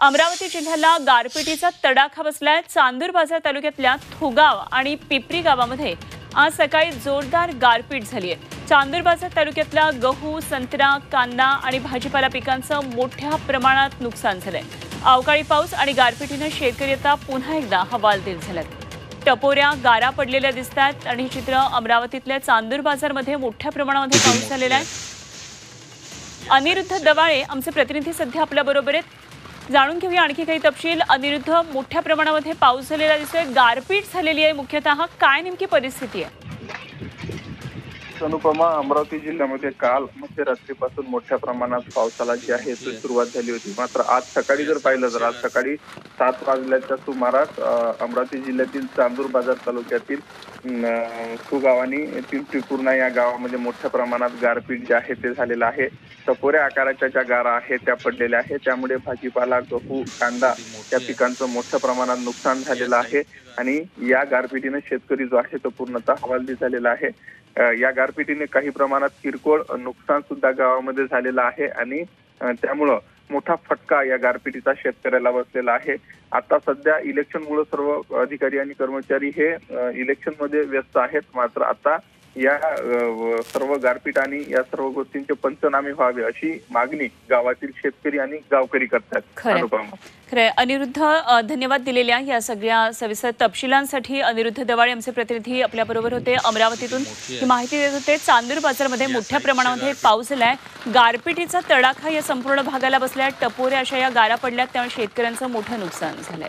अमरावती जिल्ह्याला गारपिटीचा तडाखा बसलाय। चांदूर बाजार तालुक्यातल्या थुगाव आणि पिपरी गावामध्ये आज सकाळी जोरदार गारपीट झाली आहे। चांदूर बाजार तालुक्यातल्या गहू, संत्रा, कांदा आणि भाजीपाला पिकांचं मोठ्या प्रमाणात नुकसान झालंय। अवकाळी पाऊस आणि गारपिटीने शेतकरी आता पुन्हा एकदा हवालदिल झालेत। टपोऱ्या, गारा पडलेल्या दिसतात आणि चित्र अमरावतीतल्या चांदूर बाजारमध्ये मोठ्या प्रमाणामध्ये पाऊस झालेला आहे। अनिरुद्ध दवाळे आमचे प्रतिनिधी सध्या आपल्या बरोबर आहेत। जाणून घेऊया आणखी काही तपशील। अनिरुद्ध, मोठ्या प्रमाणामध्ये पाऊस झालेला दिसतोय, गारपीट झालेली आहे, मुख्यतः काय नेमकी परिस्थिती आहे? अनुपमा, अमरावती जिल्ह्यामध्ये काल मध्यरात्रीपासून मोठ्या प्रमाणात पावसाला जी आहे ती सुरुवात झाली होती। मात्र आज सकाळी जर पाहिलं तर आज सकाळी 7 वाजल्याच्या सुमारास अमरावती जिल्ह्यातील चांदूर बाजार तालुक्यातील थुगाव आणि पिंपरी पूर्णा या गावामध्ये मोठ्या प्रमाणात गारपीट जे आहे ते झालेलं आहे। टपोऱ्या आकाराच्या ज्या गारा आहेत त्या पडलेल्या आहेत, त्यामुळे भाजीपाला, गहू, कांदा या पिकांचं मोठ्या प्रमाणात नुकसान झालेलं आहे आणि या गारपिटीने शेतकरी जो आहे तो पूर्णतः हवालदिल झालेला आहे। या गारपिटीने काही प्रमाणात किरकोळ नुकसान सुद्धा गावामध्ये झालेलं आहे आणि त्यामुळं मोठा फटका या गारपिटीचा शेतकऱ्याला बसलेला आहे। आता सध्या इलेक्शनमुळे सर्व अधिकारी आणि कर्मचारी हे इलेक्शन मध्ये व्यस्त आहेत। मात्र आता या सर्व गारपीट आणि या सर्व गोष्टींचे पंचनामे व्हावे अशी मागणी गावातील शेतकरी आणि गावकरी करतात। खरंय अनिरुद्ध, धन्यवाद दिलेल्या या सगळ्या सविस्तर तपशिलांसाठी। अनिरुद्ध दवाळे आमचे प्रतिनिधी आपल्या बरोबर होते, अमरावतीतून ही माहिती देत होते। चांदूर बाजारमध्ये मोठ्या प्रमाणामध्ये पाऊस झालाय, गारपिटीचा तडाखा या संपूर्ण भागाला बसलाय, टपोऱ्या अशा या गारा पडल्यात, त्यामुळे शेतकऱ्यांचं मोठं नुकसान झालंय।